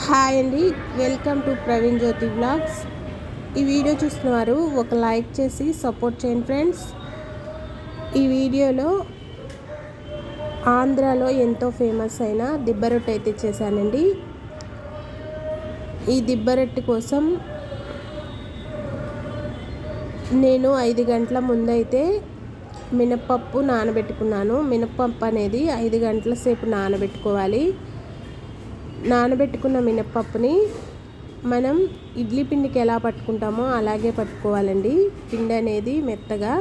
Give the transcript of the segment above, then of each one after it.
Hi అండి, welcome to Praveen Jyothi blogs. ఈ video చూస్తున్నవారు ఒక లైక్ చేసి సపోర్ట్ చేయండి ఫ్రెండ్స్. ఈ వీడియోలో ఆంధ్రాలో ఎంతో ఫేమస్ అయిన దిబ్బరొట్టె అయితే చేశానండి. ఈ దిబ్బరొట్టె కోసం నేను 5 గంటల ముందైతే మినప్పప్పు నానబెట్టుకున్నాను. మినప్పప్పు అనేది 5 గంటల సేపు నానబెట్టుకోవాలి. నానబెట్టుకున్న మినప్పప్పుని మనం ఇడ్లీ పిండికి ఎలా పట్టుకుంటామో అలాగే పట్టుకోవాలండి. పిండి అనేది మెత్తగా.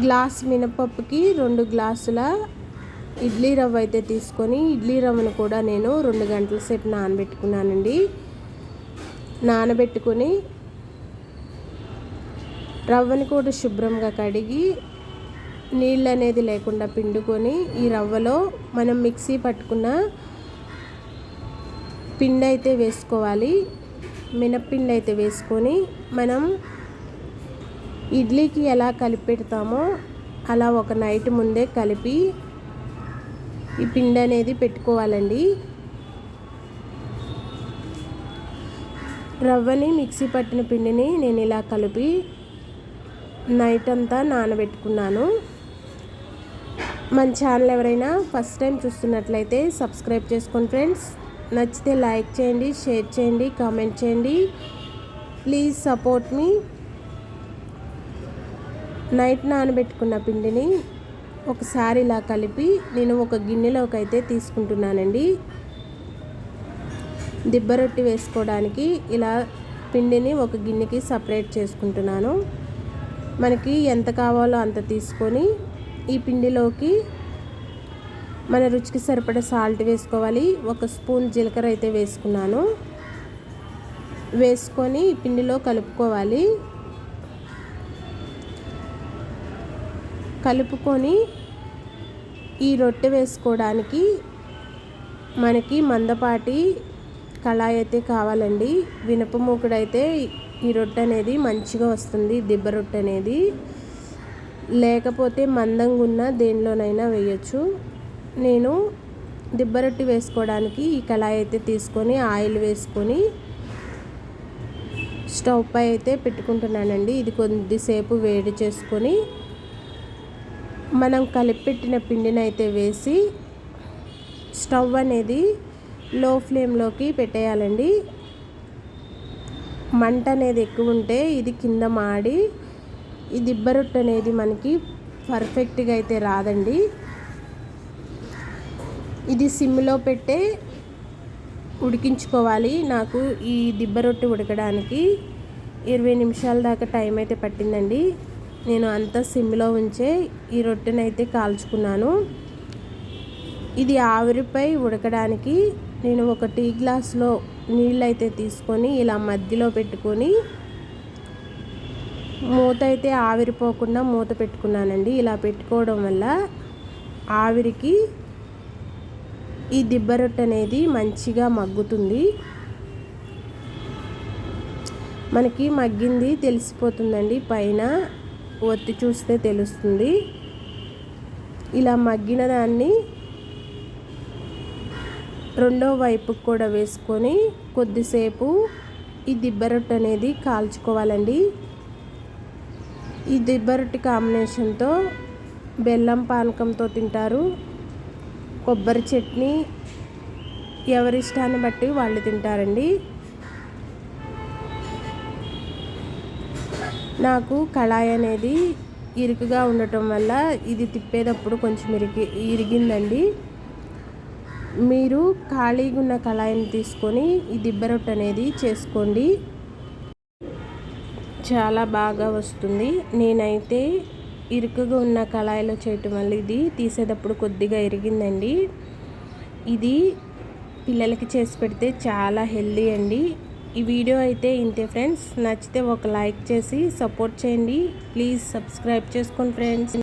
గ్లాస్ మినప్పప్పుకి 2 గ్లాసుల ఇడ్లీ రవ్వ అయితే తీసుకొని ఇడ్లీ రవ్వను కూడా నేను 2 గంటల సేపు నానబెట్టుకున్నానండి. నానబెట్టుకొని రవ్వని కూడా శుభ్రంగా కడిగి నీళ్ళు అనేది లేకుండా పిండుకొని ఈ రవ్వలో మనం మిక్సీ పట్టుకున్న పిండి అయితే వేసుకోవాలి. మినప్పిండి అయితే వేసుకొని మనం ఇడ్లీకి ఎలా కలిపి పెడతామో అలా ఒక నైట్ ముందే కలిపి ఈ పిండి అనేది పెట్టుకోవాలండి. రవ్వని మిక్సీ పట్టిన పిండిని నేను ఇలా కలిపి నైట్ అంతా నానబెట్టుకున్నాను. మన ఛానల్ ఎవరైనా ఫస్ట్ టైం చూస్తున్నట్లయితే సబ్స్క్రైబ్ చేసుకోండి ఫ్రెండ్స్. నచ్చితే లైక్ చేయండి, షేర్ చేయండి, కామెంట్ చేయండి. Please support me. నైట్ నానబెట్టుకున్న పిండిని ఒకసారి ఇలా కలిపి నేను ఒక గిన్నెలోకి అయితే తీసుకుంటున్నానండి. దిబ్బరొట్టి వేసుకోవడానికి ఇలా పిండిని ఒక గిన్నెకి సపరేట్ చేసుకుంటున్నాను. మనకి ఎంత కావాలో అంత తీసుకొని ఈ పిండిలోకి మన రుచికి సరిపడా సాల్ట్ వేసుకోవాలి. 1 స్పూన్ జీలకర్ర అయితే వేసుకున్నాను. వేసుకొని ఈ పిండిలో కలుపుకోవాలి. కలుపుకొని ఈ రొట్టె వేసుకోవడానికి మనకి మందపాటి కళాయి అయితే కావాలండి. వినప మూకుడైతే ఈ రొట్టె అనేది మంచిగా వస్తుంది. దిబ్బ రొట్టె అనేది లేకపోతే మందంగా ఉన్న దేనిలోనైనా వేయచ్చు. నేను దిబ్బరొట్టి వేసుకోవడానికి ఈ కళాయి అయితే తీసుకొని ఆయిల్ వేసుకొని స్టవ్ పై అయితే పెట్టుకుంటున్నానండి. ఇది కొద్దిసేపు వేడి చేసుకొని మనం కలిపెట్టిన పిండిని అయితే వేసి స్టవ్ అనేది లో ఫ్లేమ్లోకి పెట్టేయాలండి. మంట అనేది ఎక్కువ ఉంటే ఇది కింద మాడి ఈ దిబ్బరొట్టె అనేది మనకి పర్ఫెక్ట్గా అయితే రాదండి. ఇది సిమ్లో పెట్టే ఉడికించుకోవాలి. నాకు ఈ దిబ్బరొట్టె ఉడకడానికి 20 నిమిషాల దాకా టైం అయితే పట్టిందండి. నేను అంతా సిమ్లో ఉంచే ఈ రొట్టెని అయితే కాల్చుకున్నాను. ఇది ఆవిరిపై ఉడకడానికి నేను ఒక టీ గ్లాస్లో నీళ్ళు అయితే తీసుకొని ఇలా మధ్యలో పెట్టుకొని మూత అయితే ఆవిరిపోకుండా మూత పెట్టుకున్నానండి. ఇలా పెట్టుకోవడం వల్ల ఆవిరికి ఈ దిబ్బరొట్టె అనేది మంచిగా మగ్గుతుంది. మనకి మగ్గింది తెలిసిపోతుందండి. పైన ఒత్తి చూస్తే తెలుస్తుంది. ఇలా మగ్గిన దాన్ని రెండో వైపుకు కూడా వేసుకొని కొద్దిసేపు ఈ దిబ్బరొట్టె అనేది కాల్చుకోవాలండి. ఈ దిబ్బరొట్టె కాంబినేషన్తో బెల్లం పానకంతో తింటారు. కొబ్బరి చట్నీ ఎవరిష్టాన్ని బట్టి వాళ్ళు తింటారండి. నాకు కళాయి అనేది ఇరుకుగా ఉండటం వల్ల ఇది తిప్పేటప్పుడు కొంచెం ఇరిగిందండి. మీరు ఖాళీగా ఉన్న కళాయిని తీసుకొని ఈ దిబ్బరొట్టె అనేది చేసుకోండి. చాలా బాగా వస్తుంది. నేనైతే ఇరుకుగా ఉన్న కళాయిలో చేయటం వల్ల ఇది తీసేటప్పుడు కొద్దిగా ఇరిగిందండి. ఇది పిల్లలకి చేసి పెడితే చాలా హెల్దీ అండి. ఈ వీడియో అయితే ఇంతే ఫ్రెండ్స్. నచ్చితే ఒక లైక్ చేసి సపోర్ట్ చేయండి. ప్లీజ్ సబ్స్క్రైబ్ చేసుకోండి ఫ్రెండ్స్.